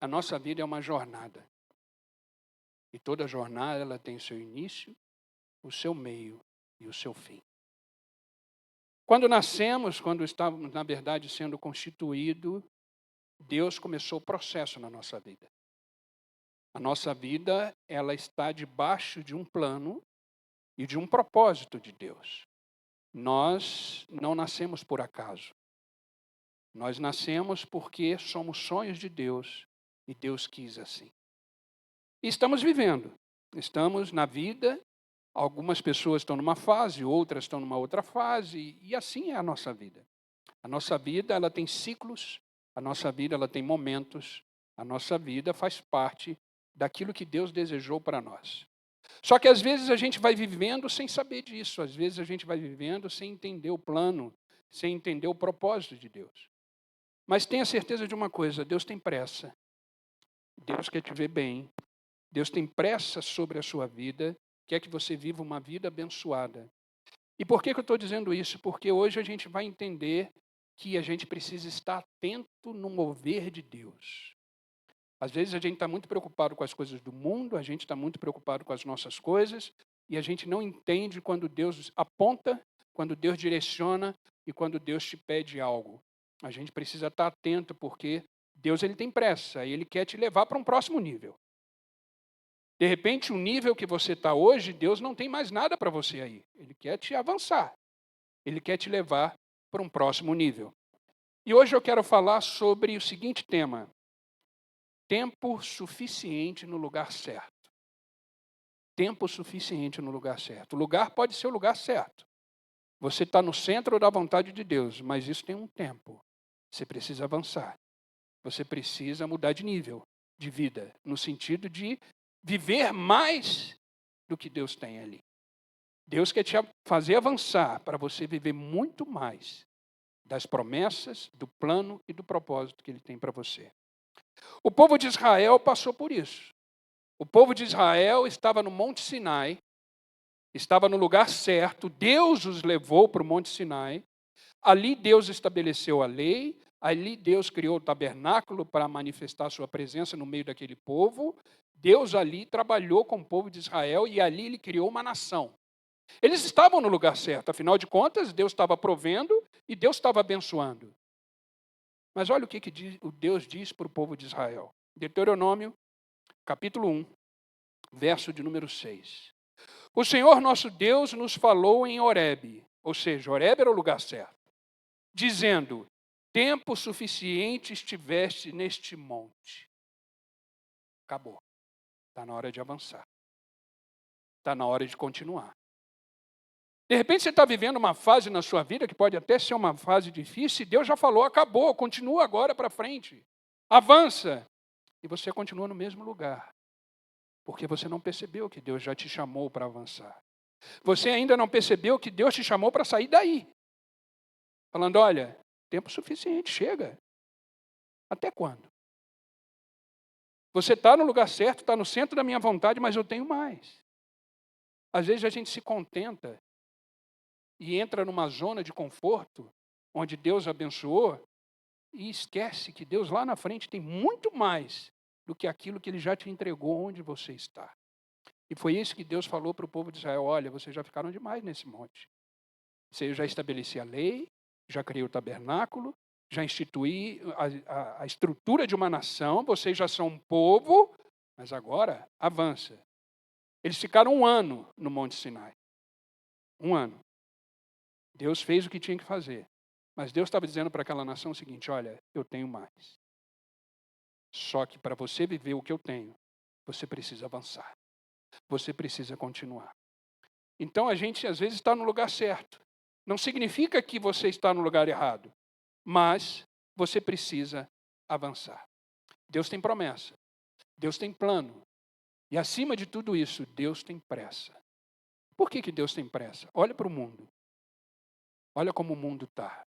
A nossa vida é uma jornada. E toda jornada ela tem o seu início, o seu meio e o seu fim. Quando nascemos, quando estávamos, na verdade, sendo constituídos, Deus começou o processo na nossa vida. A nossa vida, ela está debaixo de um plano e de um propósito de Deus. Nós não nascemos por acaso. Nós nascemos porque somos sonhos de Deus e Deus quis assim. E estamos vivendo, estamos na vida. Algumas pessoas estão numa fase, outras estão numa outra fase, e assim é a nossa vida. A nossa vida, ela tem ciclos, a nossa vida, ela tem momentos, a nossa vida faz parte daquilo que Deus desejou para nós. Só que às vezes a gente vai vivendo sem saber disso, às vezes a gente vai vivendo sem entender o plano, sem entender o propósito de Deus. Mas tenha certeza de uma coisa, Deus tem pressa, Deus quer te ver bem, Deus tem pressa sobre a sua vida, quer que você viva uma vida abençoada. E por que eu estou dizendo isso? Porque hoje a gente vai entender que a gente precisa estar atento no mover de Deus. Às vezes a gente está muito preocupado com as coisas do mundo, a gente está muito preocupado com as nossas coisas, e a gente não entende quando Deus aponta, quando Deus direciona e quando Deus te pede algo. A gente precisa estar atento porque Deus ele tem pressa e Ele quer te levar para um próximo nível. De repente, o nível que você está hoje, Deus não tem mais nada para você aí. Ele quer te avançar. Ele quer te levar para um próximo nível. E hoje eu quero falar sobre o seguinte tema: tempo suficiente no lugar certo. Tempo suficiente no lugar certo. O lugar pode ser o lugar certo. Você está no centro da vontade de Deus, mas isso tem um tempo. Você precisa avançar. Você precisa mudar de nível de vida, no sentido de viver mais do que Deus tem ali. Deus quer te fazer avançar para você viver muito mais das promessas, do plano e do propósito que Ele tem para você. O povo de Israel passou por isso. O povo de Israel estava no Monte Sinai, estava no lugar certo, Deus os levou para o Monte Sinai, ali Deus estabeleceu a lei, ali Deus criou o tabernáculo para manifestar a sua presença no meio daquele povo, Deus ali trabalhou com o povo de Israel e ali Ele criou uma nação. Eles estavam no lugar certo, afinal de contas, Deus estava provendo e Deus estava abençoando. Mas olha o que Deus diz para o povo de Israel. Deuteronômio, capítulo 1, verso de número 6. O Senhor nosso Deus nos falou em Horebe, ou seja, Horebe era o lugar certo, dizendo: tempo suficiente estiveste neste monte. Acabou. Está na hora de avançar. Está na hora de continuar. De repente você está vivendo uma fase na sua vida que pode até ser uma fase difícil, e Deus já falou, acabou, continua agora para frente. Avança. E você continua no mesmo lugar. Porque você não percebeu que Deus já te chamou para avançar. Você ainda não percebeu que Deus te chamou para sair daí. Falando, olha, tempo suficiente, chega. Até quando? Você está no lugar certo, está no centro da minha vontade, mas eu tenho mais. Às vezes a gente se contenta e entra numa zona de conforto, onde Deus abençoou, e esquece que Deus lá na frente tem muito mais do que aquilo que Ele já te entregou onde você está. E foi isso que Deus falou para o povo de Israel, olha, vocês já ficaram demais nesse monte. Eu já estabeleci a lei, já criei o tabernáculo, já instituí a estrutura de uma nação, vocês já são um povo, mas agora avança. Eles ficaram 1 ano no Monte Sinai. 1 ano. Deus fez o que tinha que fazer. Mas Deus estava dizendo para aquela nação o seguinte, olha, eu tenho mais. Só que para você viver o que eu tenho, você precisa avançar. Você precisa continuar. Então a gente às vezes está no lugar certo. Não significa que você está no lugar errado. Mas você precisa avançar. Deus tem promessa. Deus tem plano. E acima de tudo isso, Deus tem pressa. Por que Deus tem pressa? Olha para o mundo. Olha como o mundo está.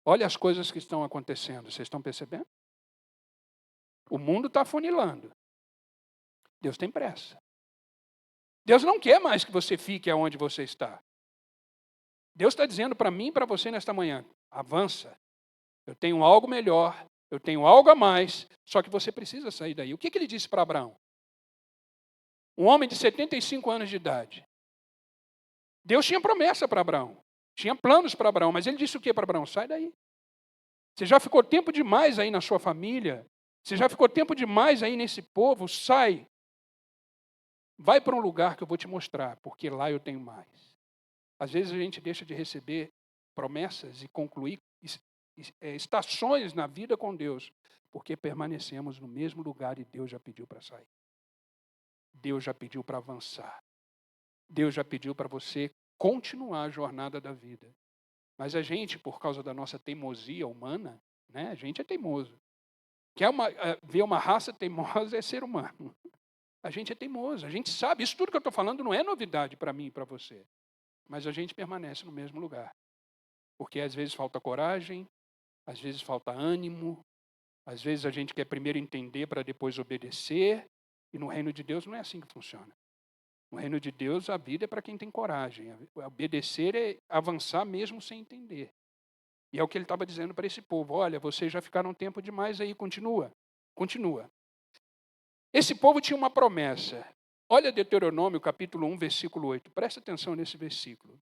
Olha as coisas que estão acontecendo. Vocês estão percebendo? O mundo está afunilando. Deus tem pressa. Deus não quer mais que você fique aonde você está. Deus está dizendo para mim e para você nesta manhã, avança. Eu tenho algo melhor, eu tenho algo a mais, só que você precisa sair daí. O que ele disse para Abraão? Um homem de 75 anos de idade. Deus tinha promessa para Abraão, tinha planos para Abraão, mas ele disse o que para Abraão? Sai daí. Você já ficou tempo demais aí na sua família, você já ficou tempo demais aí nesse povo, sai. Vai para um lugar que eu vou te mostrar, porque lá eu tenho mais. Às vezes a gente deixa de receber promessas e concluir estações na vida com Deus, porque permanecemos no mesmo lugar e Deus já pediu para sair. Deus já pediu para avançar. Deus já pediu para você continuar a jornada da vida. Mas a gente, por causa da nossa teimosia humana, né, a gente é teimoso. Ver uma raça teimosa é ser humano. A gente é teimoso, a gente sabe. Isso tudo que eu estou falando não é novidade para mim e para você. Mas a gente permanece no mesmo lugar. Porque às vezes falta coragem, às vezes falta ânimo, às vezes a gente quer primeiro entender para depois obedecer. E no reino de Deus não é assim que funciona. No reino de Deus, a vida é para quem tem coragem. Obedecer é avançar mesmo sem entender. E é o que ele estava dizendo para esse povo. Olha, vocês já ficaram um tempo demais aí, continua. Esse povo tinha uma promessa. Olha Deuteronômio, capítulo 1, versículo 8. Presta atenção nesse versículo.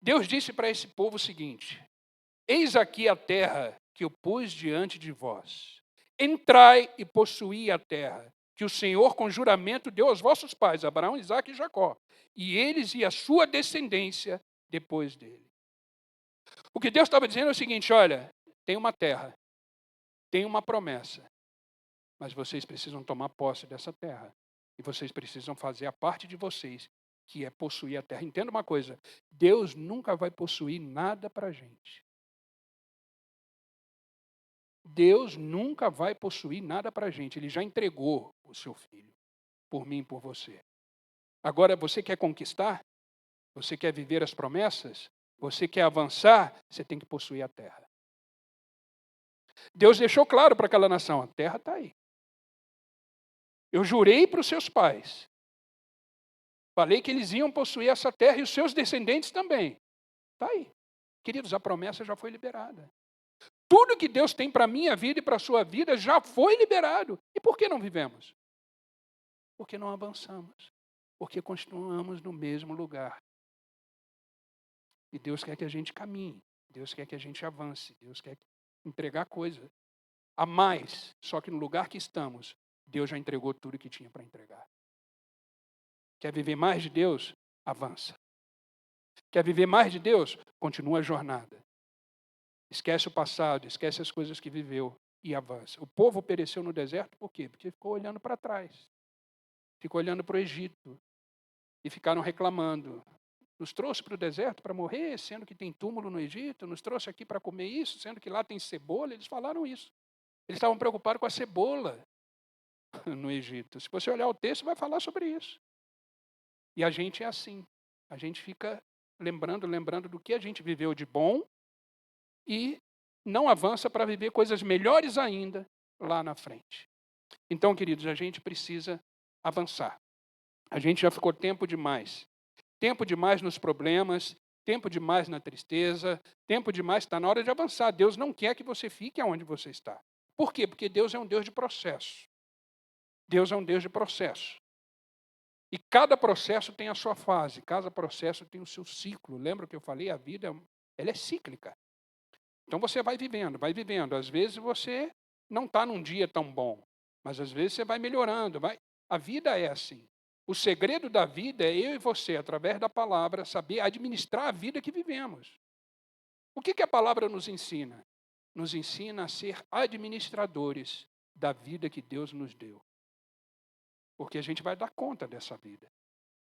Deus disse para esse povo o seguinte: eis aqui a terra que eu pus diante de vós. Entrai e possuí a terra, que o Senhor com juramento deu aos vossos pais, Abraão, Isaque e Jacó, e eles e a sua descendência depois dele. O que Deus estava dizendo é o seguinte: olha, tem uma terra, tem uma promessa, mas vocês precisam tomar posse dessa terra. E vocês precisam fazer a parte de vocês, que é possuir a terra. Entenda uma coisa, Deus nunca vai possuir nada para a gente. Deus nunca vai possuir nada para a gente. Ele já entregou o seu filho, por mim e por você. Agora, você quer conquistar? Você quer viver as promessas? Você quer avançar? Você tem que possuir a terra. Deus deixou claro para aquela nação, a terra está aí. Eu jurei para os seus pais. Falei que eles iam possuir essa terra e os seus descendentes também. Está aí. Queridos, a promessa já foi liberada. Tudo que Deus tem para a minha vida e para a sua vida já foi liberado. E por que não vivemos? Porque não avançamos. Porque continuamos no mesmo lugar. E Deus quer que a gente caminhe. Deus quer que a gente avance. Deus quer entregar coisa a mais. Só que no lugar que estamos, Deus já entregou tudo que tinha para entregar. Quer viver mais de Deus? Avança. Quer viver mais de Deus? Continua a jornada. Esquece o passado, esquece as coisas que viveu e avança. O povo pereceu no deserto por quê? Porque ficou olhando para trás. Ficou olhando para o Egito. E ficaram reclamando. Nos trouxe para o deserto para morrer, sendo que tem túmulo no Egito. Nos trouxe aqui para comer isso, sendo que lá tem cebola. Eles falaram isso. Eles estavam preocupados com a cebola no Egito. Se você olhar o texto, vai falar sobre isso. E a gente é assim. A gente fica lembrando do que a gente viveu de bom e não avança para viver coisas melhores ainda lá na frente. Então, queridos, a gente precisa avançar. A gente já ficou tempo demais. Tempo demais nos problemas, tempo demais na tristeza, tempo demais, está na hora de avançar. Deus não quer que você fique aonde você está. Por quê? Porque Deus é um Deus de processo. Deus é um Deus de processo. E cada processo tem a sua fase, cada processo tem o seu ciclo. Lembra que eu falei? A vida ela é cíclica. Então você vai vivendo, vai vivendo. Às vezes você não está num dia tão bom, mas às vezes você vai melhorando. A vida é assim. O segredo da vida é eu e você, através da palavra, saber administrar a vida que vivemos. O que a palavra nos ensina? Nos ensina a ser administradores da vida que Deus nos deu. Porque a gente vai dar conta dessa vida.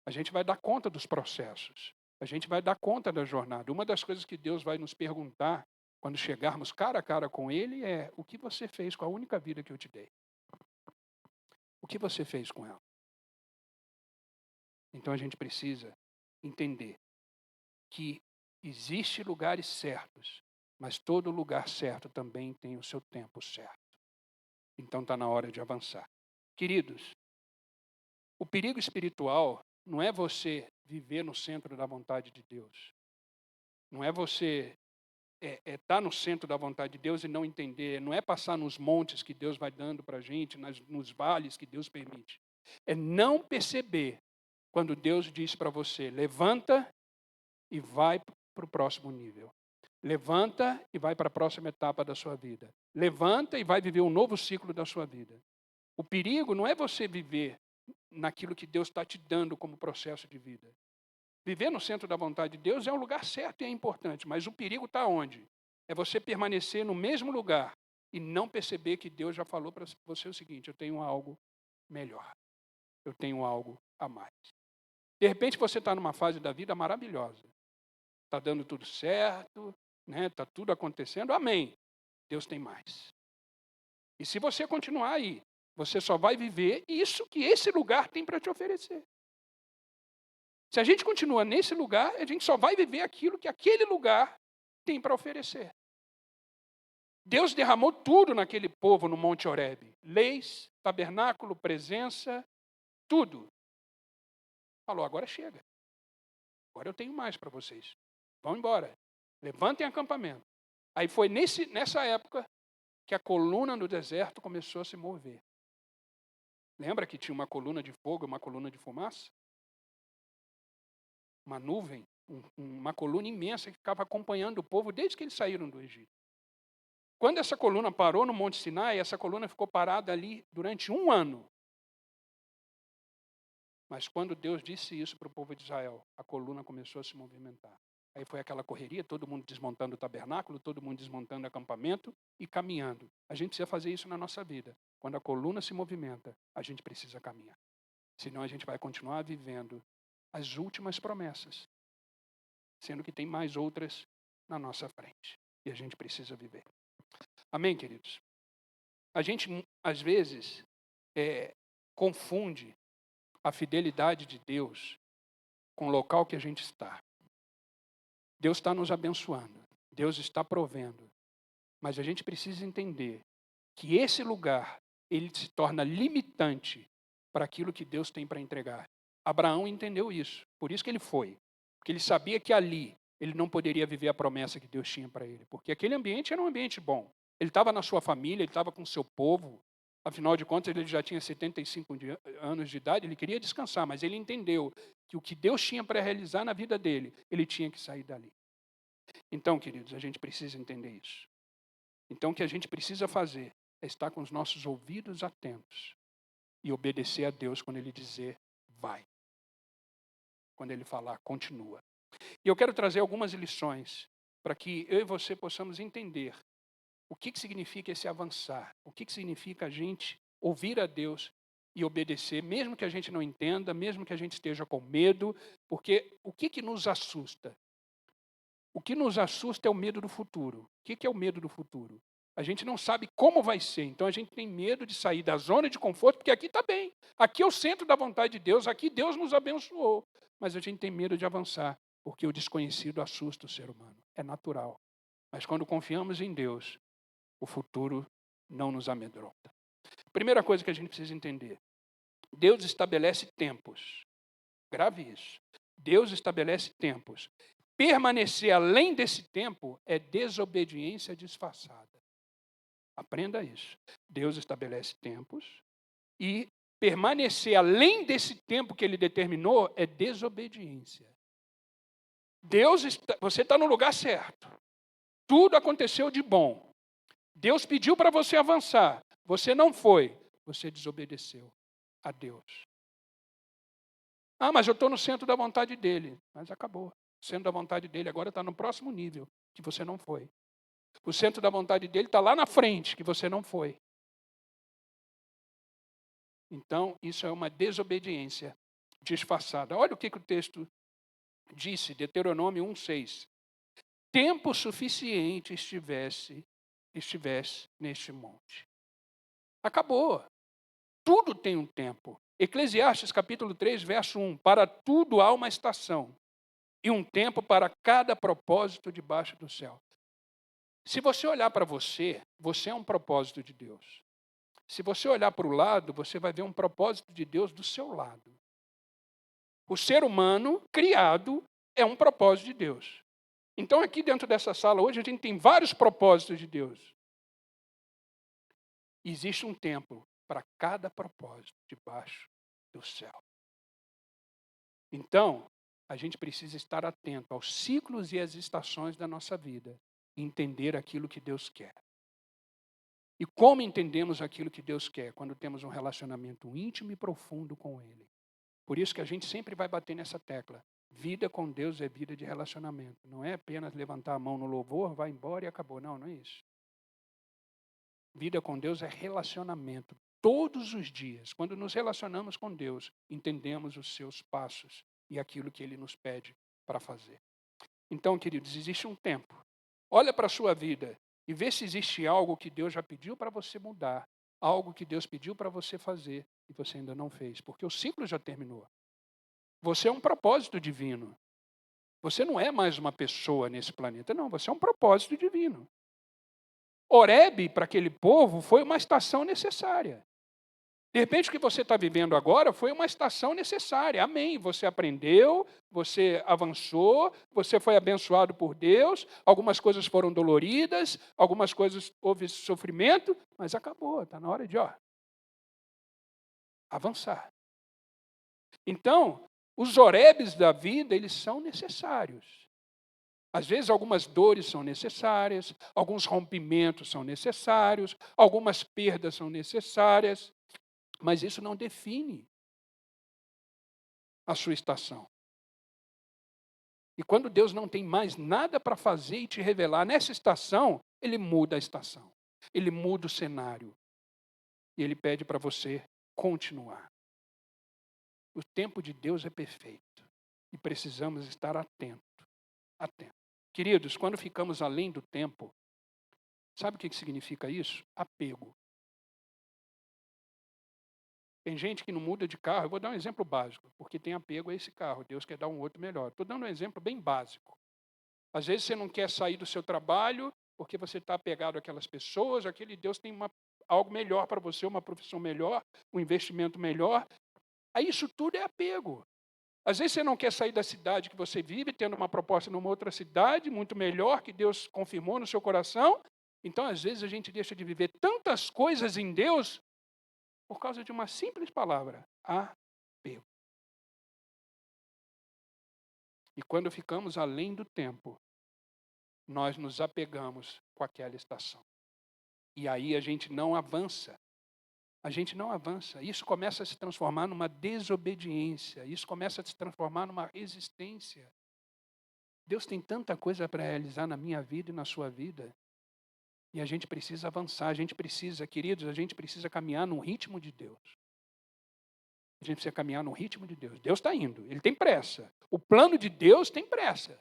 A gente vai dar conta dos processos. A gente vai dar conta da jornada. Uma das coisas que Deus vai nos perguntar quando chegarmos cara a cara com Ele é: o que você fez com a única vida que eu te dei? O que você fez com ela? Então a gente precisa entender que existem lugares certos, mas todo lugar certo também tem o seu tempo certo. Então está na hora de avançar. Queridos, o perigo espiritual não é você viver no centro da vontade de Deus. Não é você tá no centro da vontade de Deus e não entender. Não é passar nos montes que Deus vai dando para a gente, nos vales que Deus permite. É não perceber quando Deus diz para você, levanta e vai para o próximo nível. Levanta e vai para a próxima etapa da sua vida. Levanta e vai viver um novo ciclo da sua vida. O perigo não é você viver naquilo que Deus está te dando como processo de vida. Viver no centro da vontade de Deus é um lugar certo e é importante, mas o perigo está onde? É você permanecer no mesmo lugar e não perceber que Deus já falou para você o seguinte, eu tenho algo melhor, eu tenho algo a mais. De repente você está numa fase da vida maravilhosa, está dando tudo certo, né? Está tudo acontecendo, amém. Deus tem mais. E se você continuar aí, você só vai viver isso que esse lugar tem para te oferecer. Se a gente continua nesse lugar, a gente só vai viver aquilo que aquele lugar tem para oferecer. Deus derramou tudo naquele povo no Monte Horebe. Leis, tabernáculo, presença, tudo. Falou, agora chega. Agora eu tenho mais para vocês. Vão embora. Levantem acampamento. Aí foi nessa época que a coluna no deserto começou a se mover. Lembra que tinha uma coluna de fogo e uma coluna de fumaça? Uma nuvem, uma coluna imensa que ficava acompanhando o povo desde que eles saíram do Egito. Quando essa coluna parou no Monte Sinai, essa coluna ficou parada ali durante 1 ano. Mas quando Deus disse isso para o povo de Israel, a coluna começou a se movimentar. Aí foi aquela correria, todo mundo desmontando o tabernáculo, todo mundo desmontando o acampamento e caminhando. A gente precisa fazer isso na nossa vida. Quando a coluna se movimenta, a gente precisa caminhar. Senão a gente vai continuar vivendo as últimas promessas, sendo que tem mais outras na nossa frente. E a gente precisa viver. Amém, queridos? A gente, às vezes, confunde a fidelidade de Deus com o local que a gente está. Deus está nos abençoando, Deus está provendo, mas a gente precisa entender que esse lugar, ele se torna limitante para aquilo que Deus tem para entregar. Abraão entendeu isso, por isso que ele foi, porque ele sabia que ali ele não poderia viver a promessa que Deus tinha para ele, porque aquele ambiente era um ambiente bom. Ele estava na sua família, ele estava com o seu povo, afinal de contas ele já tinha 75 anos de idade, ele queria descansar, mas ele entendeu que o que Deus tinha para realizar na vida dele, ele tinha que sair dali. Então, queridos, a gente precisa entender isso. Então, o que a gente precisa fazer é estar com os nossos ouvidos atentos e obedecer a Deus quando Ele dizer, vai. Quando Ele falar, continua. E eu quero trazer algumas lições para que eu e você possamos entender o que significa esse avançar, o que significa a gente ouvir a Deus e obedecer, mesmo que a gente não entenda, mesmo que a gente esteja com medo, porque o que nos assusta? O que nos assusta é o medo do futuro. O que é o medo do futuro? A gente não sabe como vai ser, então a gente tem medo de sair da zona de conforto, porque aqui está bem. Aqui é o centro da vontade de Deus, aqui Deus nos abençoou. Mas a gente tem medo de avançar, porque o desconhecido assusta o ser humano. É natural. Mas quando confiamos em Deus, o futuro não nos amedronta. Primeira coisa que a gente precisa entender. Deus estabelece tempos. Grave isso. Deus estabelece tempos. Permanecer além desse tempo é desobediência disfarçada. Aprenda isso. Deus estabelece tempos e permanecer além desse tempo que Ele determinou é desobediência. Você está no lugar certo. Tudo aconteceu de bom. Deus pediu para você avançar. Você não foi. Você desobedeceu a Deus. Ah, mas eu estou no centro da vontade dEle. Mas acabou. O centro da vontade dEle agora está no próximo nível, que você não foi. O centro da vontade dEle está lá na frente, que você não foi. Então, isso é uma desobediência disfarçada. Olha o que o texto disse, Deuteronômio 1,6. Tempo suficiente estivesse neste monte. Acabou. Tudo tem um tempo. Eclesiastes capítulo 3, verso 1. Para tudo há uma estação e um tempo para cada propósito debaixo do céu. Se você olhar para você, você é um propósito de Deus. Se você olhar para o lado, você vai ver um propósito de Deus do seu lado. O ser humano criado é um propósito de Deus. Então, aqui dentro dessa sala hoje, a gente tem vários propósitos de Deus. Existe um tempo para cada propósito debaixo do céu. Então, a gente precisa estar atento aos ciclos e às estações da nossa vida, e entender aquilo que Deus quer. E como entendemos aquilo que Deus quer? Quando temos um relacionamento íntimo e profundo com Ele. Por isso que a gente sempre vai bater nessa tecla. Vida com Deus é vida de relacionamento. Não é apenas levantar a mão no louvor, vai embora e acabou. Não, não é isso. Vida com Deus é relacionamento. Todos os dias, quando nos relacionamos com Deus, entendemos os seus passos e aquilo que Ele nos pede para fazer. Então, queridos, existe um tempo. Olha para a sua vida e vê se existe algo que Deus já pediu para você mudar, algo que Deus pediu para você fazer e você ainda não fez, porque o ciclo já terminou. Você é um propósito divino. Você não é mais uma pessoa nesse planeta, não, você é um propósito divino. Horebe, para aquele povo, foi uma estação necessária. De repente, o que você está vivendo agora foi uma estação necessária. Amém. Você aprendeu, você avançou, você foi abençoado por Deus, algumas coisas foram doloridas, algumas coisas houve sofrimento, mas acabou, está na hora de avançar. Então, os orebes da vida, eles são necessários. Às vezes, algumas dores são necessárias, alguns rompimentos são necessários, algumas perdas são necessárias, mas isso não define a sua estação. E quando Deus não tem mais nada para fazer e te revelar nessa estação, Ele muda a estação, Ele muda o cenário. E Ele pede para você continuar. O tempo de Deus é perfeito e precisamos estar atentos. Queridos, quando ficamos além do tempo, sabe o que significa isso? Apego. Tem gente que não muda de carro. Eu vou dar um exemplo básico, porque tem apego a esse carro. Deus quer dar um outro melhor. Estou dando um exemplo bem básico. Às vezes você não quer sair do seu trabalho porque você está apegado àquelas pessoas. Aquele Deus tem algo melhor para você, uma profissão melhor, um investimento melhor. Aí isso tudo é apego. Às vezes você não quer sair da cidade que você vive, tendo uma proposta numa outra cidade, muito melhor, que Deus confirmou no seu coração. Então, às vezes, a gente deixa de viver tantas coisas em Deus por causa de uma simples palavra, apego. E quando ficamos além do tempo, nós nos apegamos com aquela estação. E aí a gente não avança. A gente não avança. Isso começa a se transformar numa desobediência. Isso começa a se transformar numa resistência. Deus tem tanta coisa para realizar na minha vida e na sua vida. E a gente precisa avançar. A gente precisa, queridos, a gente precisa caminhar no ritmo de Deus. A gente precisa caminhar no ritmo de Deus. Deus está indo. Ele tem pressa. O plano de Deus tem pressa.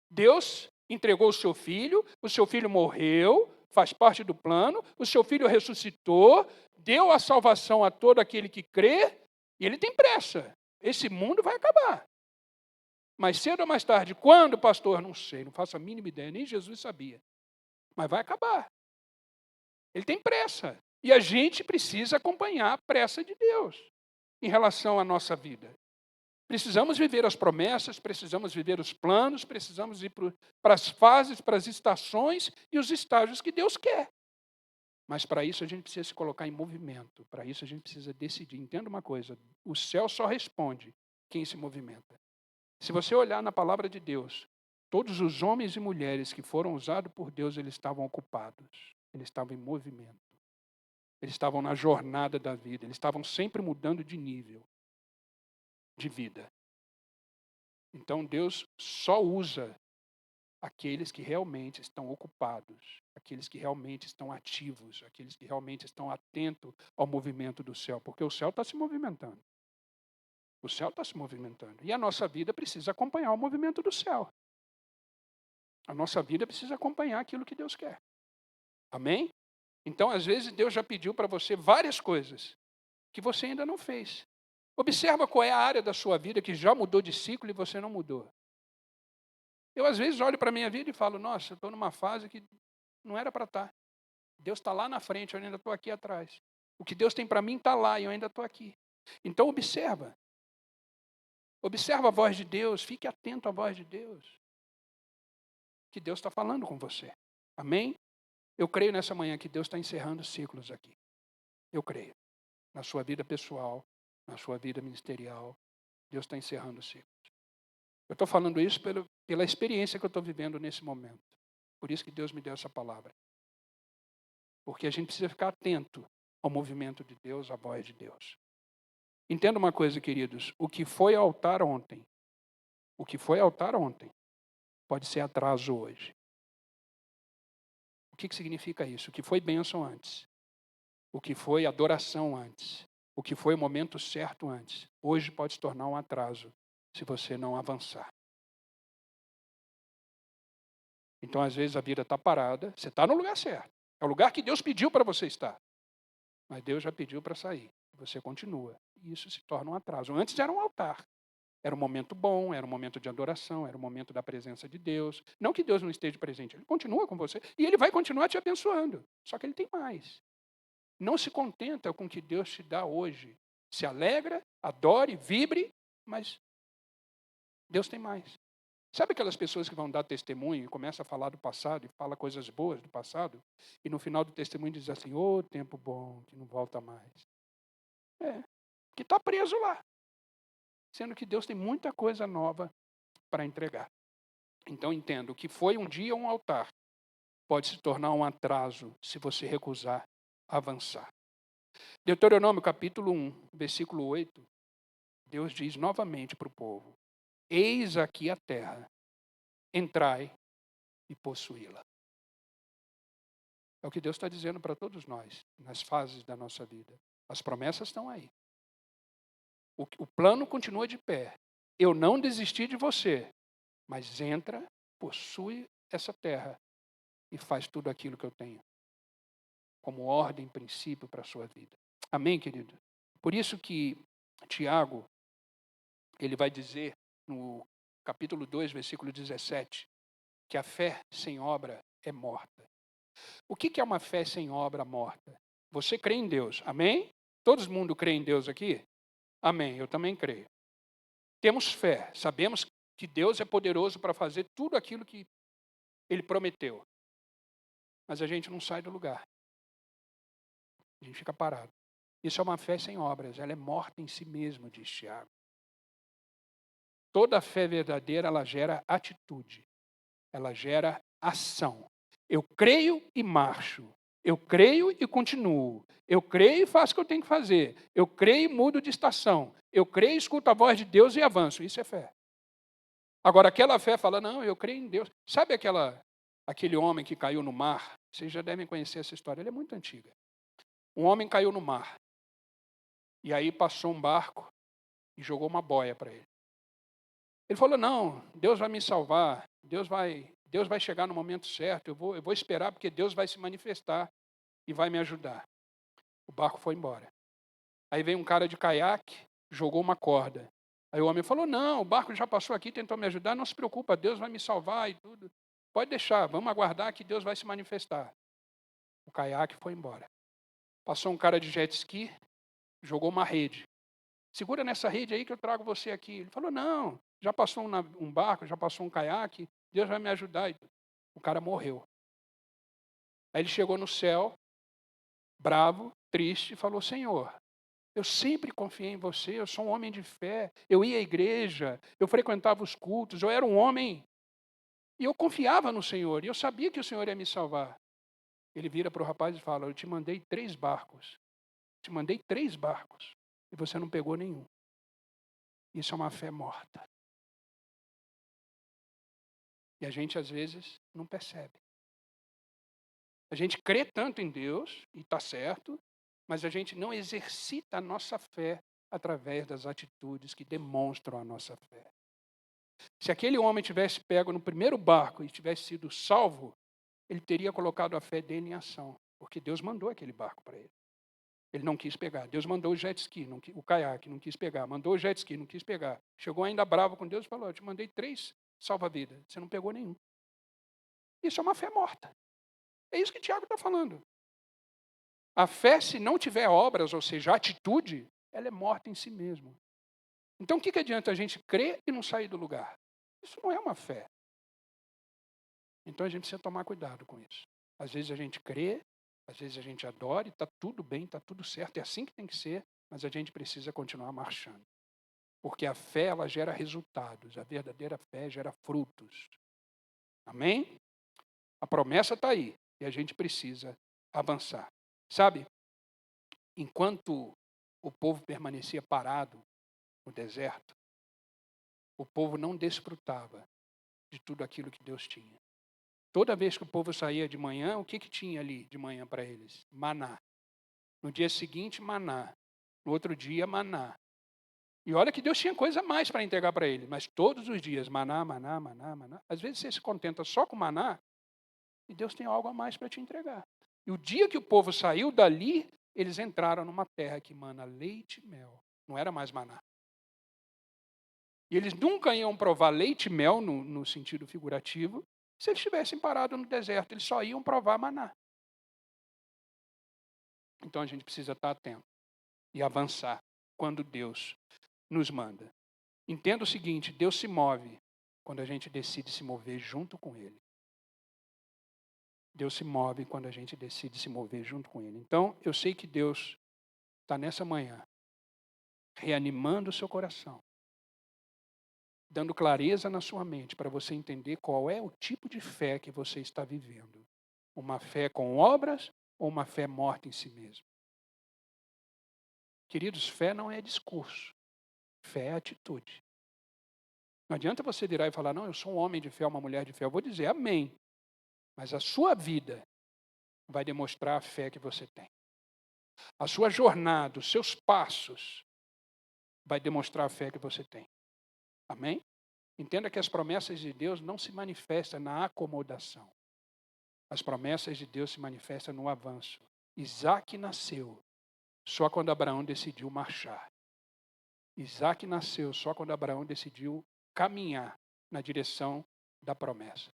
Deus entregou o seu filho morreu, faz parte do plano, o seu filho ressuscitou, deu a salvação a todo aquele que crê, e ele tem pressa. Esse mundo vai acabar. Mais cedo ou mais tarde, quando, pastor? Não sei, não faço a mínima ideia, nem Jesus sabia. Mas vai acabar. Ele tem pressa. E a gente precisa acompanhar a pressa de Deus em relação à nossa vida. Precisamos viver as promessas, precisamos viver os planos, precisamos ir para as fases, para as estações e os estágios que Deus quer. Mas para isso a gente precisa se colocar em movimento, para isso a gente precisa decidir. Entenda uma coisa, o céu só responde quem se movimenta. Se você olhar na palavra de Deus, todos os homens e mulheres que foram usados por Deus, eles estavam ocupados, eles estavam em movimento. Eles estavam na jornada da vida, eles estavam sempre mudando de nível de vida. Então Deus só usa aqueles que realmente estão ocupados, aqueles que realmente estão ativos, aqueles que realmente estão atentos ao movimento do céu, porque o céu está se movimentando. O céu está se movimentando. E a nossa vida precisa acompanhar o movimento do céu. A nossa vida precisa acompanhar aquilo que Deus quer. Amém? Então, às vezes, Deus já pediu para você várias coisas que você ainda não fez. Observa qual é a área da sua vida que já mudou de ciclo e você não mudou. Eu, às vezes, olho para a minha vida e falo, nossa, eu estou numa fase que não era para estar. Deus está lá na frente, eu ainda estou aqui atrás. O que Deus tem para mim está lá e eu ainda estou aqui. Então, observa. Observa a voz de Deus, fique atento à voz de Deus. que Deus está falando com você. Amém? Eu creio nessa manhã que Deus está encerrando ciclos aqui. Eu creio. Na sua vida pessoal, na sua vida ministerial, Deus está encerrando ciclos. Eu estou falando isso pela experiência que eu estou vivendo nesse momento. Por isso que Deus me deu essa palavra. Porque a gente precisa ficar atento ao movimento de Deus, à voz de Deus. Entenda uma coisa, queridos. O que foi altar ontem, pode ser atraso hoje. O que significa isso? O que foi bênção antes, o que foi adoração antes, o que foi o momento certo antes, hoje pode se tornar um atraso se você não avançar. Então, às vezes, a vida está parada, você está no lugar certo. É o lugar que Deus pediu para você estar. Mas Deus já pediu para sair. Você continua. E isso se torna um atraso. Antes era um altar. Era um momento bom, era um momento de adoração, era um momento da presença de Deus. Não que Deus não esteja presente, Ele continua com você. E Ele vai continuar te abençoando. Só que Ele tem mais. Não se contenta com o que Deus te dá hoje. Se alegra, adore, vibre, mas Deus tem mais. Sabe aquelas pessoas que vão dar testemunho e começam a falar do passado e fala coisas boas do passado e no final do testemunho diz assim, ô tempo bom, que não volta mais. Que está preso lá. Sendo que Deus tem muita coisa nova para entregar. Então entenda, o que foi um dia um altar pode se tornar um atraso se você recusar avançar. Deuteronômio capítulo 1, versículo 8, Deus diz novamente para o povo, eis aqui a terra, entrai e possuí-la. É o que Deus está dizendo para todos nós, nas fases da nossa vida. As promessas estão aí. O plano continua de pé. Eu não desisti de você, mas entra, possui essa terra e faz tudo aquilo que eu tenho como ordem, princípio para a sua vida. Amém, querido? Por isso que Tiago, ele vai dizer no capítulo 2, versículo 17, que a fé sem obra é morta. O que é uma fé sem obra morta? Você crê em Deus, amém? Todo mundo crê em Deus aqui? Amém, eu também creio. Temos fé, sabemos que Deus é poderoso para fazer tudo aquilo que Ele prometeu. Mas a gente não sai do lugar. A gente fica parado. Isso é uma fé sem obras, ela é morta em si mesma, diz Tiago. Toda fé verdadeira, ela gera atitude, ela gera ação. Eu creio e marcho, eu creio e continuo, eu creio e faço o que eu tenho que fazer, eu creio e mudo de estação, eu creio e escuto a voz de Deus e avanço, isso é fé. Agora, aquela fé fala, não, eu creio em Deus. Sabe aquele homem que caiu no mar? Vocês já devem conhecer essa história, ela é muito antiga. Um homem caiu no mar, e aí passou um barco e jogou uma boia para ele. Ele falou, não, Deus vai me salvar, Deus vai chegar no momento certo, eu vou esperar porque Deus vai se manifestar e vai me ajudar. O barco foi embora. Aí veio um cara de caiaque, jogou uma corda. Aí o homem falou, não, o barco já passou aqui, tentou me ajudar, não se preocupa, Deus vai me salvar e tudo. Pode deixar, vamos aguardar que Deus vai se manifestar. O caiaque foi embora. Passou um cara de jet ski, jogou uma rede. Segura nessa rede aí que eu trago você aqui. Ele falou, não, já passou um barco, já passou um caiaque, Deus vai me ajudar. O cara morreu. Aí ele chegou no céu, bravo, triste, e falou, Senhor, eu sempre confiei em você, eu sou um homem de fé, eu ia à igreja, eu frequentava os cultos, eu era um homem, e eu confiava no Senhor, e eu sabia que o Senhor ia me salvar. Ele vira para o rapaz e fala, eu te mandei 3 barcos, e você não pegou nenhum. Isso é uma fé morta. E a gente, às vezes, não percebe. A gente crê tanto em Deus, e está certo, mas a gente não exercita a nossa fé através das atitudes que demonstram a nossa fé. Se aquele homem tivesse pego no primeiro barco e tivesse sido salvo, ele teria colocado a fé dele em ação, porque Deus mandou aquele barco para ele. Ele não quis pegar. Deus mandou o jet ski, o caiaque, não quis pegar. Mandou o jet ski, não quis pegar. Chegou ainda bravo com Deus e falou, eu te mandei 3 salva-vidas, você não pegou nenhum. Isso é uma fé morta. É isso que Tiago está falando. A fé, se não tiver obras, ou seja, atitude, ela é morta em si mesma. Então, o que adianta a gente crer e não sair do lugar? Isso não é uma fé. Então a gente precisa tomar cuidado com isso. Às vezes a gente crê, às vezes a gente adora e está tudo bem, está tudo certo, é assim que tem que ser, mas a gente precisa continuar marchando. Porque a fé, ela gera resultados, a verdadeira fé gera frutos. Amém? A promessa está aí e a gente precisa avançar. Sabe, enquanto o povo permanecia parado no deserto, o povo não desfrutava de tudo aquilo que Deus tinha. Toda vez que o povo saía de manhã, o que tinha ali de manhã para eles? Maná. No dia seguinte, maná. No outro dia, maná. E olha que Deus tinha coisa a mais para entregar para ele, mas todos os dias, maná, maná, maná, maná. Às vezes você se contenta só com maná e Deus tem algo a mais para te entregar. E o dia que o povo saiu dali, eles entraram numa terra que mana leite e mel. Não era mais maná. E eles nunca iam provar leite e mel, no sentido figurativo, se eles tivessem parado no deserto. Eles só iam provar maná. Então a gente precisa estar atento e avançar quando Deus nos manda. Entenda o seguinte, Deus se move quando a gente decide se mover junto com Ele. Deus se move quando a gente decide se mover junto com Ele. Então, eu sei que Deus está nessa manhã reanimando o seu coração, dando clareza na sua mente para você entender qual é o tipo de fé que você está vivendo. Uma fé com obras ou uma fé morta em si mesma? Queridos, fé não é discurso. Fé é atitude. Não adianta você virar e falar, não, eu sou um homem de fé, uma mulher de fé. Eu vou dizer amém. Mas a sua vida vai demonstrar a fé que você tem. A sua jornada, os seus passos, vai demonstrar a fé que você tem. Amém? Entenda que as promessas de Deus não se manifestam na acomodação. As promessas de Deus se manifestam no avanço. Isaac nasceu só quando Abraão decidiu marchar. Isaac nasceu só quando Abraão decidiu caminhar na direção da promessa.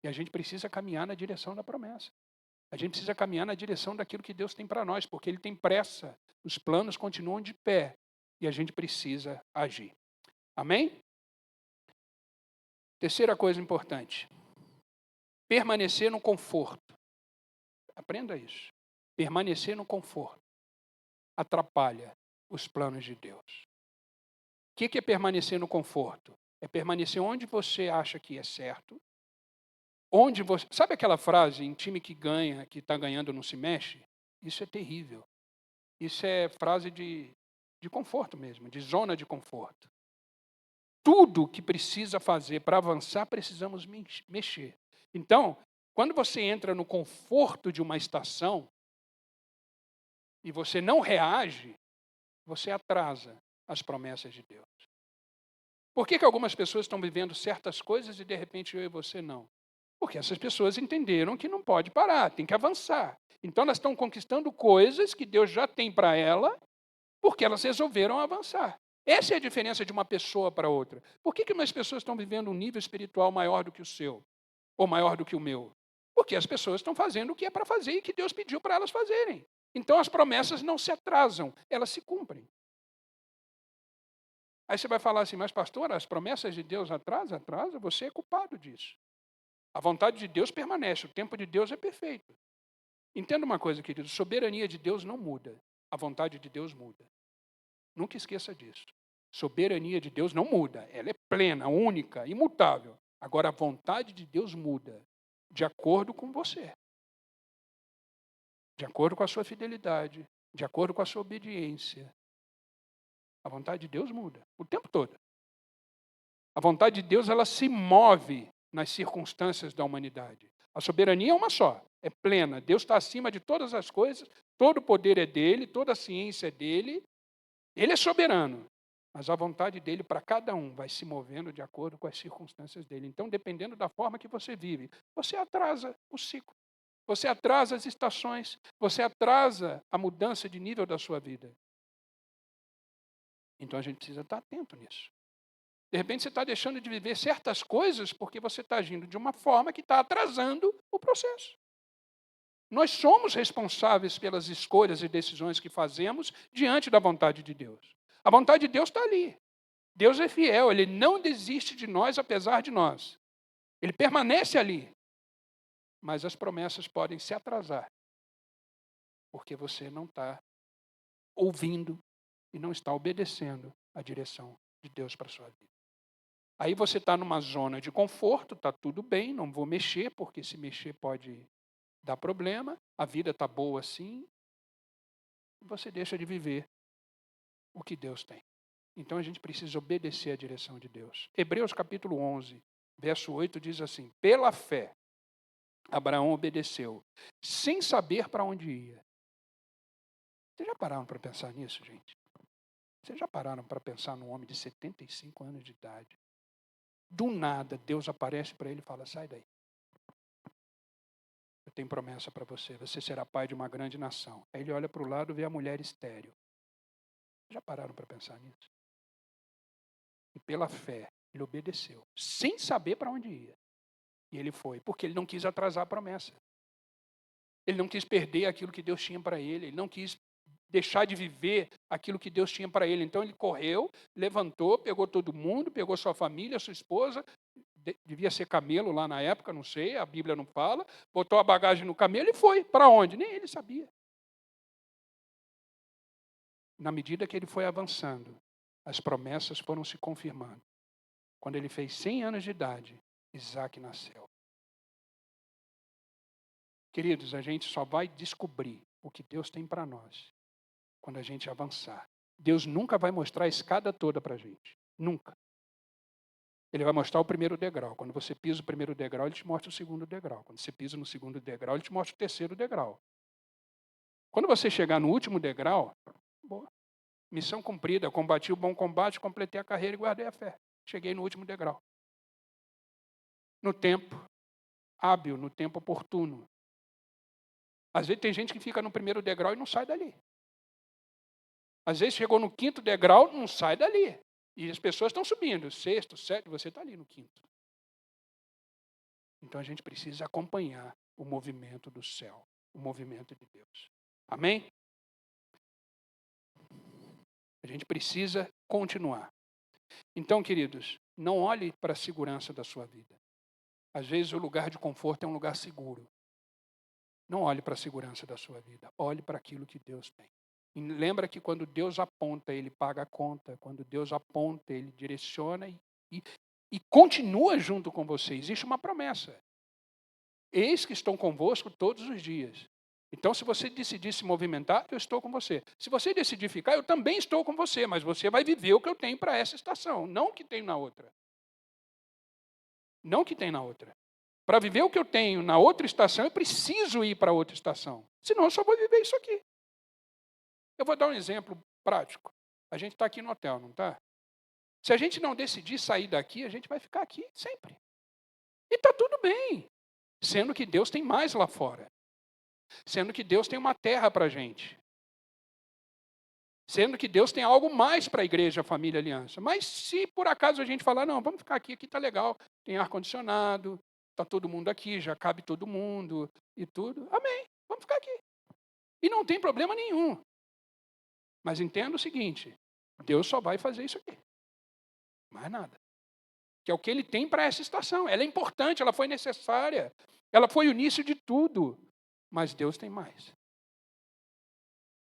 E a gente precisa caminhar na direção da promessa. A gente precisa caminhar na direção daquilo que Deus tem para nós, porque Ele tem pressa. Os planos continuam de pé e a gente precisa agir. Amém? Terceira coisa importante. Permanecer no conforto. Aprenda isso. Permanecer no conforto atrapalha os planos de Deus. O que é permanecer no conforto? É permanecer onde você acha que é certo. Onde você... Sabe aquela frase, em time que ganha, que está ganhando não se mexe? Isso é terrível. Isso é frase de conforto mesmo, de zona de conforto. Tudo que precisa fazer para avançar, precisamos mexer. Então, quando você entra no conforto de uma estação e você não reage, você atrasa as promessas de Deus. Por que algumas pessoas estão vivendo certas coisas e de repente eu e você não? Porque essas pessoas entenderam que não pode parar, tem que avançar. Então elas estão conquistando coisas que Deus já tem para ela, porque elas resolveram avançar. Essa é a diferença de uma pessoa para outra. Por que umas pessoas estão vivendo um nível espiritual maior do que o seu? Ou maior do que o meu? Porque as pessoas estão fazendo o que é para fazer e que Deus pediu para elas fazerem. Então as promessas não se atrasam, elas se cumprem. Aí você vai falar assim, mas pastor, as promessas de Deus atrasam? Atrasa, você é culpado disso. A vontade de Deus permanece, o tempo de Deus é perfeito. Entenda uma coisa, querido, a soberania de Deus não muda, a vontade de Deus muda. Nunca esqueça disso. Soberania de Deus não muda, ela é plena, única, imutável. Agora a vontade de Deus muda, de acordo com você. De acordo com a sua fidelidade, de acordo com a sua obediência. A vontade de Deus muda, o tempo todo. A vontade de Deus, ela se move nas circunstâncias da humanidade. A soberania é uma só, é plena. Deus está acima de todas as coisas, todo o poder é dele, toda a ciência é dele. Ele é soberano, mas a vontade dele para cada um vai se movendo de acordo com as circunstâncias dele. Então, dependendo da forma que você vive, você atrasa o ciclo, você atrasa as estações, você atrasa a mudança de nível da sua vida. Então, a gente precisa estar atento nisso. De repente, você está deixando de viver certas coisas porque você está agindo de uma forma que está atrasando o processo. Nós somos responsáveis pelas escolhas e decisões que fazemos diante da vontade de Deus. A vontade de Deus está ali. Deus é fiel, Ele não desiste de nós apesar de nós. Ele permanece ali. Mas as promessas podem se atrasar. Porque você não está ouvindo e não está obedecendo a direção de Deus para a sua vida. Aí você está numa zona de conforto, está tudo bem, não vou mexer, porque se mexer pode dar problema, a vida está boa assim, e você deixa de viver o que Deus tem. Então a gente precisa obedecer à direção de Deus. Hebreus capítulo 11, verso 8 diz assim: pela fé, Abraão obedeceu, sem saber para onde ia. Vocês já pararam para pensar nisso, gente? Vocês já pararam para pensar num homem de 75 anos de idade? Do nada, Deus aparece para ele e fala: sai daí. Eu tenho promessa para você. Você será pai de uma grande nação. Aí ele olha para o lado e vê a mulher estéril. Já pararam para pensar nisso? E pela fé, ele obedeceu, sem saber para onde ia. E ele foi, porque ele não quis atrasar a promessa. Ele não quis perder aquilo que Deus tinha para ele. Ele não quis deixar de viver aquilo que Deus tinha para ele. Então ele correu, levantou, pegou todo mundo, pegou sua família, sua esposa, devia ser camelo lá na época, não sei, a Bíblia não fala, botou a bagagem no camelo e foi. Para onde? Nem ele sabia. Na medida que ele foi avançando, as promessas foram se confirmando. Quando ele fez 100 anos de idade, Isaac nasceu. Queridos, a gente só vai descobrir o que Deus tem para nós quando a gente avançar. Deus nunca vai mostrar a escada toda para a gente. Nunca. Ele vai mostrar o primeiro degrau. Quando você pisa o primeiro degrau, ele te mostra o segundo degrau. Quando você pisa no segundo degrau, ele te mostra o terceiro degrau. Quando você chegar no último degrau, boa. Missão cumprida, combati o bom combate, completei a carreira e guardei a fé. Cheguei no último degrau. No tempo hábil, no tempo oportuno. Às vezes tem gente que fica no primeiro degrau e não sai dali. Às vezes chegou no quinto degrau, não sai dali. E as pessoas estão subindo, sexto, sétimo, você está ali no quinto. Então a gente precisa acompanhar o movimento do céu, o movimento de Deus. Amém? A gente precisa continuar. Então, queridos, não olhe para a segurança da sua vida. Às vezes o lugar de conforto é um lugar seguro. Não olhe para a segurança da sua vida, olhe para aquilo que Deus tem. E lembra que quando Deus aponta, Ele paga a conta. Quando Deus aponta, Ele direciona e continua junto com você. Existe uma promessa. Eis que estão convosco todos os dias. Então, se você decidir se movimentar, eu estou com você. Se você decidir ficar, eu também estou com você. Mas você vai viver o que eu tenho para essa estação, não o que tem na outra. Não o que tem na outra. Para viver o que eu tenho na outra estação, eu preciso ir para outra estação. Senão, eu só vou viver isso aqui. Eu vou dar um exemplo prático. A gente está aqui no hotel, não está? Se a gente não decidir sair daqui, a gente vai ficar aqui sempre. E está tudo bem. Sendo que Deus tem mais lá fora. Sendo que Deus tem uma terra para a gente. Sendo que Deus tem algo mais para a igreja, família, aliança. Mas se por acaso a gente falar, não, vamos ficar aqui está legal, tem ar-condicionado, está todo mundo aqui, já cabe todo mundo e tudo. Amém, vamos ficar aqui. E não tem problema nenhum. Mas entenda o seguinte, Deus só vai fazer isso aqui. Mais nada. Que é o que Ele tem para essa estação. Ela é importante, ela foi necessária. Ela foi o início de tudo. Mas Deus tem mais.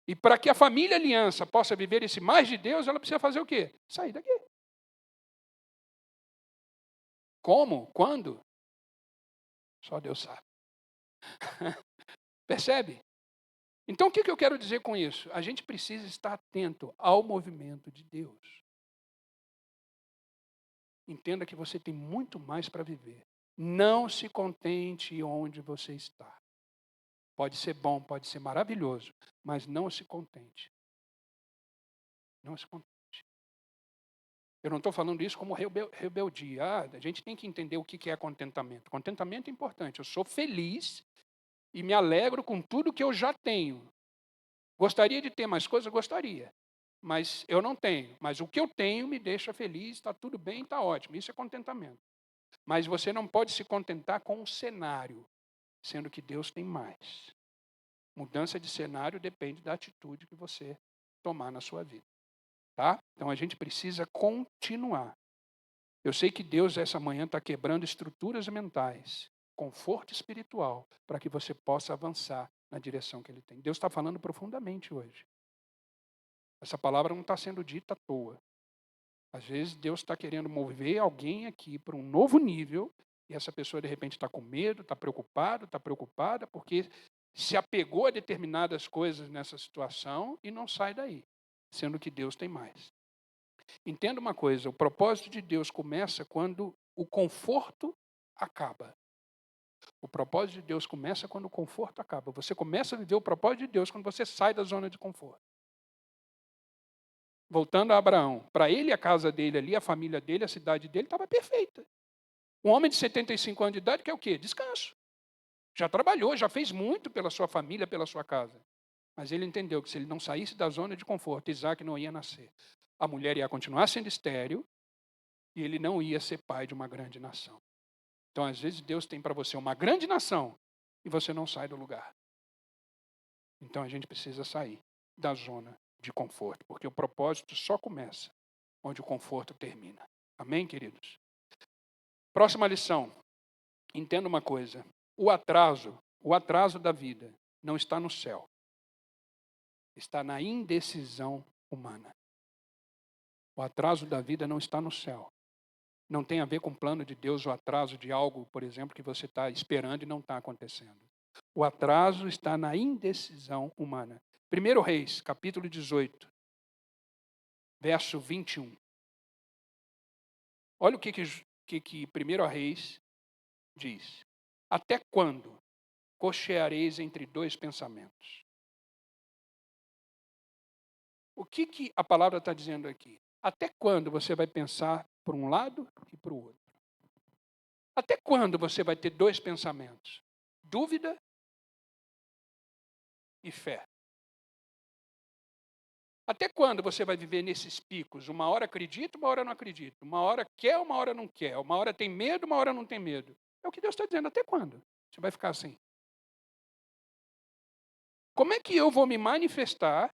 E para que a família aliança possa viver esse mais de Deus, ela precisa fazer o quê? Sair daqui. Como? Quando? Só Deus sabe. Percebe? Então, o que eu quero dizer com isso? A gente precisa estar atento ao movimento de Deus. Entenda que você tem muito mais para viver. Não se contente onde você está. Pode ser bom, pode ser maravilhoso, mas não se contente. Não se contente. Eu não estou falando isso como rebeldia. A gente tem que entender o que é contentamento. Contentamento é importante. Eu sou feliz e me alegro com tudo que eu já tenho. Gostaria de ter mais coisas? Gostaria. Mas eu não tenho. Mas o que eu tenho me deixa feliz, está tudo bem, está ótimo. Isso é contentamento. Mas você não pode se contentar com o cenário, sendo que Deus tem mais. Mudança de cenário depende da atitude que você tomar na sua vida. Tá? Então a gente precisa continuar. Eu sei que Deus, essa manhã, está quebrando estruturas mentais, conforto espiritual, para que você possa avançar na direção que Ele tem. Deus está falando profundamente hoje. Essa palavra não está sendo dita à toa. Às vezes Deus está querendo mover alguém aqui para um novo nível, e essa pessoa de repente está com medo, está preocupada, porque se apegou a determinadas coisas nessa situação e não sai daí, sendo que Deus tem mais. Entenda uma coisa, o propósito de Deus começa quando o conforto acaba. O propósito de Deus começa quando o conforto acaba. Você começa a viver o propósito de Deus quando você sai da zona de conforto. Voltando a Abraão, para ele a casa dele ali, a família dele, a cidade dele estava perfeita. Um homem de 75 anos de idade quer o quê? Descanso. Já trabalhou, já fez muito pela sua família, pela sua casa. Mas ele entendeu que se ele não saísse da zona de conforto, Isaac não ia nascer. A mulher ia continuar sendo estéril e ele não ia ser pai de uma grande nação. Então, às vezes, Deus tem para você uma grande nação e você não sai do lugar. Então, a gente precisa sair da zona de conforto, porque o propósito só começa onde o conforto termina. Amém, queridos? Próxima lição. Entenda uma coisa. O atraso da vida não está no céu. Está na indecisão humana. O atraso da vida não está no céu. Não tem a ver com o plano de Deus, o atraso de algo, por exemplo, que você está esperando e não está acontecendo. O atraso está na indecisão humana. 1 Reis, capítulo 18, verso 21. Olha o que 1 Reis diz. Até quando cocheareis entre dois pensamentos? O que a palavra está dizendo aqui? Até quando você vai pensar por um lado e para o outro? Até quando você vai ter dois pensamentos? Dúvida e fé. Até quando você vai viver nesses picos? Uma hora acredita, uma hora não acredita. Uma hora quer, uma hora não quer. Uma hora tem medo, uma hora não tem medo. É o que Deus está dizendo. Até quando você vai ficar assim? Como é que eu vou me manifestar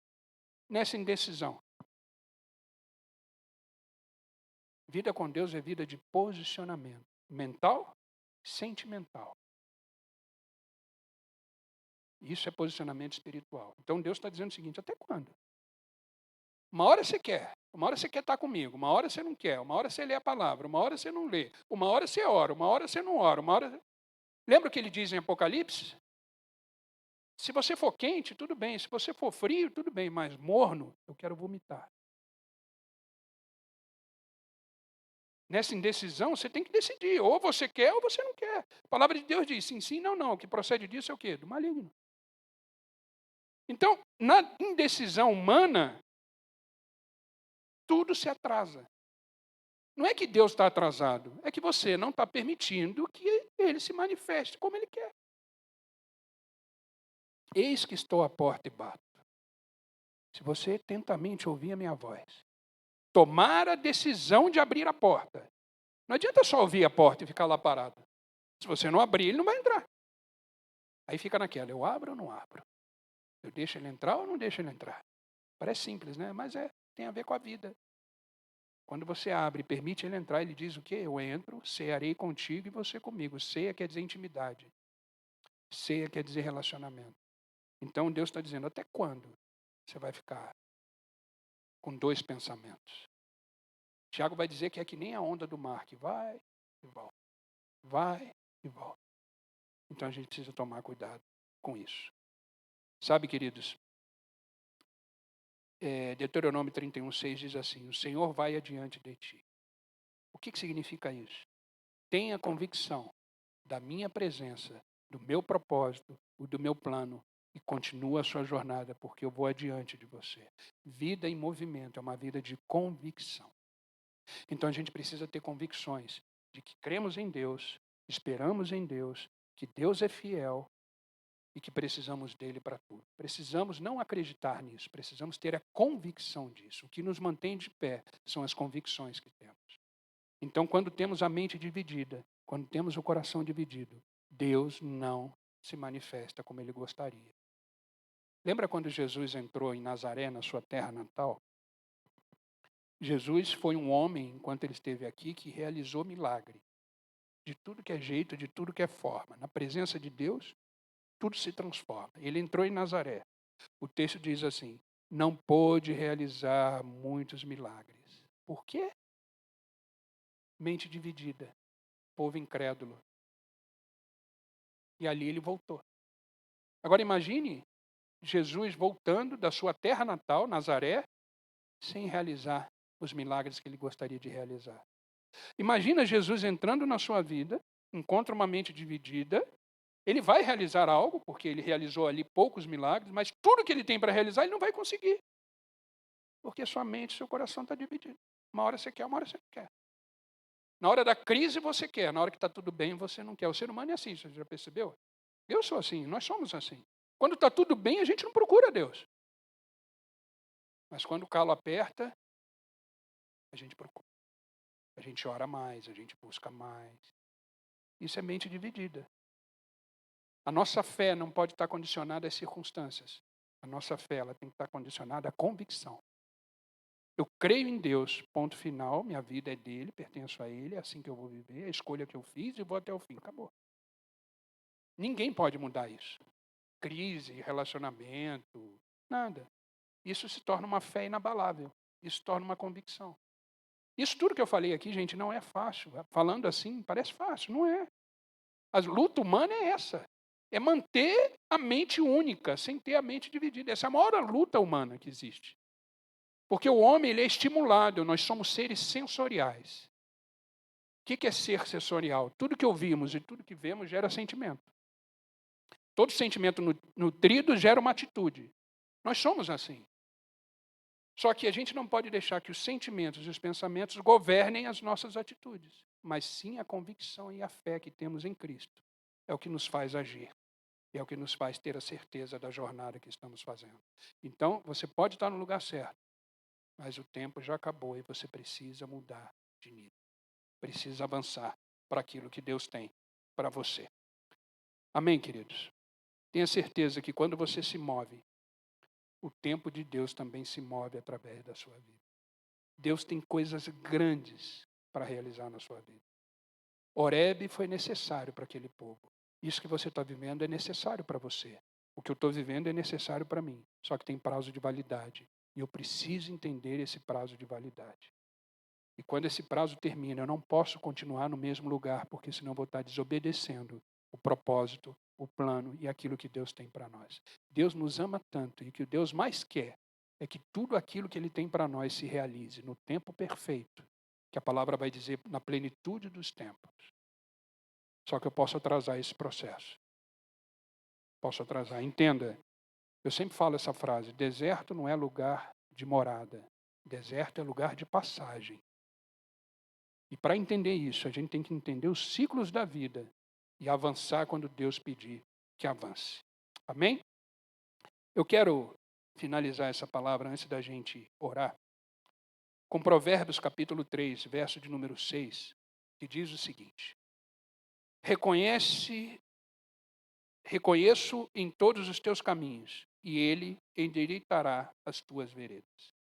nessa indecisão? Vida com Deus é vida de posicionamento. Mental, sentimental. Isso é posicionamento espiritual. Então Deus está dizendo o seguinte, até quando? Uma hora você quer estar comigo, uma hora você não quer, uma hora você lê a palavra, uma hora você não lê, uma hora você ora, uma hora você não ora, uma hora... Lembra o que ele diz em Apocalipse? Se você for quente, tudo bem, se você for frio, tudo bem, mas morno, eu quero vomitar. Nessa indecisão, você tem que decidir, ou você quer ou você não quer. A palavra de Deus diz, sim, sim, não, não. O que procede disso é o quê? Do maligno. Então, na indecisão humana, tudo se atrasa. Não é que Deus está atrasado, é que você não está permitindo que Ele se manifeste como Ele quer. Eis que estou à porta e bato. Se você atentamente ouvir a minha voz, tomar a decisão de abrir a porta. Não adianta só ouvir a porta e ficar lá parado. Se você não abrir, ele não vai entrar. Aí fica naquela, eu abro ou não abro? Eu deixo ele entrar ou não deixo ele entrar? Parece simples, né? Mas tem a ver com a vida. Quando você abre e permite ele entrar, ele diz o quê? Eu entro, cearei contigo e você comigo. Ceia quer dizer intimidade. Ceia quer dizer relacionamento. Então Deus está dizendo, até quando você vai ficar com dois pensamentos? Tiago vai dizer que é que nem a onda do mar, que vai e volta. Vai e volta. Então a gente precisa tomar cuidado com isso. Sabe, queridos, Deuteronômio 31:6 diz assim, o Senhor vai adiante de ti. O que significa isso? Tenha convicção da minha presença, do meu propósito, do meu plano, e continua a sua jornada, porque eu vou adiante de você. Vida em movimento é uma vida de convicção. Então a gente precisa ter convicções de que cremos em Deus, esperamos em Deus, que Deus é fiel e que precisamos dele para tudo. Precisamos não acreditar nisso, precisamos ter a convicção disso. O que nos mantém de pé são as convicções que temos. Então, quando temos a mente dividida, quando temos o coração dividido, Deus não se manifesta como ele gostaria. Lembra quando Jesus entrou em Nazaré, na sua terra natal? Jesus foi um homem, enquanto ele esteve aqui, que realizou milagre. De tudo que é jeito, de tudo que é forma. Na presença de Deus, tudo se transforma. Ele entrou em Nazaré. O texto diz assim: não pôde realizar muitos milagres. Por quê? Mente dividida, povo incrédulo. E ali ele voltou. Agora imagine Jesus voltando da sua terra natal, Nazaré, sem realizar os milagres que ele gostaria de realizar. Imagina Jesus entrando na sua vida, encontra uma mente dividida, ele vai realizar algo, porque ele realizou ali poucos milagres, mas tudo que ele tem para realizar ele não vai conseguir. Porque sua mente, seu coração está dividido. Uma hora você quer, uma hora você não quer. Na hora da crise você quer, na hora que está tudo bem você não quer. O ser humano é assim, você já percebeu? Eu sou assim, nós somos assim. Quando está tudo bem, a gente não procura Deus. Mas quando o calo aperta, a gente procura. A gente ora mais, a gente busca mais. Isso é mente dividida. A nossa fé não pode estar condicionada às circunstâncias. A nossa fé ela tem que estar condicionada à convicção. Eu creio em Deus, ponto final, minha vida é dele, pertenço a ele, é assim que eu vou viver, é a escolha que eu fiz e vou até o fim, acabou. Ninguém pode mudar isso. Crise, relacionamento, nada. Isso se torna uma fé inabalável, isso se torna uma convicção. Isso tudo que eu falei aqui, gente, não é fácil. Falando assim, parece fácil, não é. A luta humana é essa. É manter a mente única, sem ter a mente dividida. Essa é a maior luta humana que existe. Porque o homem ele é estimulado, nós somos seres sensoriais. O que é ser sensorial? Tudo que ouvimos e tudo que vemos gera sentimento. Todo sentimento nutrido gera uma atitude. Nós somos assim. Só que a gente não pode deixar que os sentimentos e os pensamentos governem as nossas atitudes, mas sim a convicção e a fé que temos em Cristo. É o que nos faz agir. É o que nos faz ter a certeza da jornada que estamos fazendo. Então, você pode estar no lugar certo, mas o tempo já acabou e você precisa mudar de nível. Precisa avançar para aquilo que Deus tem para você. Amém, queridos? Tenha certeza que quando você se move, o tempo de Deus também se move através da sua vida. Deus tem coisas grandes para realizar na sua vida. Horebe foi necessário para aquele povo. Isso que você está vivendo é necessário para você. O que eu estou vivendo é necessário para mim. Só que tem prazo de validade. E eu preciso entender esse prazo de validade. E quando esse prazo termina, eu não posso continuar no mesmo lugar, porque senão eu vou estar desobedecendo o propósito, o plano e aquilo que Deus tem para nós. Deus nos ama tanto e o que Deus mais quer é que tudo aquilo que Ele tem para nós se realize no tempo perfeito, que a palavra vai dizer na plenitude dos tempos. Só que eu posso atrasar esse processo. Posso atrasar. Entenda, eu sempre falo essa frase, deserto não é lugar de morada, deserto é lugar de passagem. E para entender isso, a gente tem que entender os ciclos da vida e avançar quando Deus pedir que avance. Amém? Eu quero finalizar essa palavra antes da gente orar com Provérbios capítulo 3, verso de número 6, que diz o seguinte: reconheço em todos os teus caminhos, e ele endireitará as tuas veredas.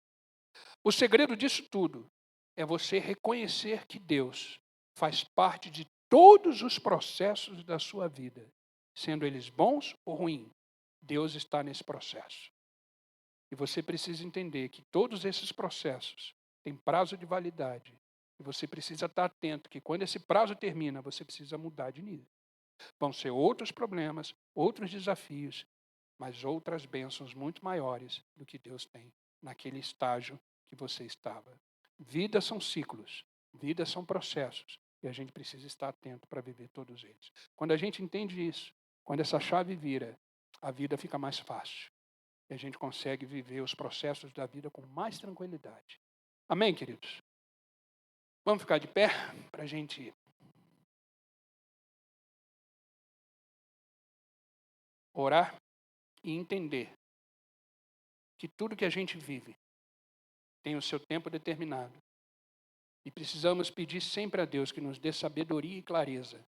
O segredo disso tudo é você reconhecer que Deus faz parte de todos os processos da sua vida, sendo eles bons ou ruins. Deus está nesse processo. E você precisa entender que todos esses processos têm prazo de validade. E você precisa estar atento que quando esse prazo termina, você precisa mudar de nível. Vão ser outros problemas, outros desafios, mas outras bênçãos muito maiores do que Deus tem naquele estágio que você estava. Vidas são ciclos, vidas são processos, e a gente precisa estar atento para viver todos eles. Quando a gente entende isso, quando essa chave vira, a vida fica mais fácil. E a gente consegue viver os processos da vida com mais tranquilidade. Amém, queridos? Vamos ficar de pé para a gente orar e entender que tudo que a gente vive tem o seu tempo determinado. E precisamos pedir sempre a Deus que nos dê sabedoria e clareza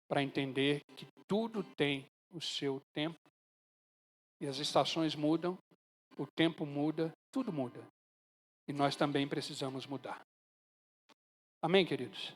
para entender que tudo tem o seu tempo. E as estações mudam, o tempo muda, tudo muda. E nós também precisamos mudar. Amém, queridos?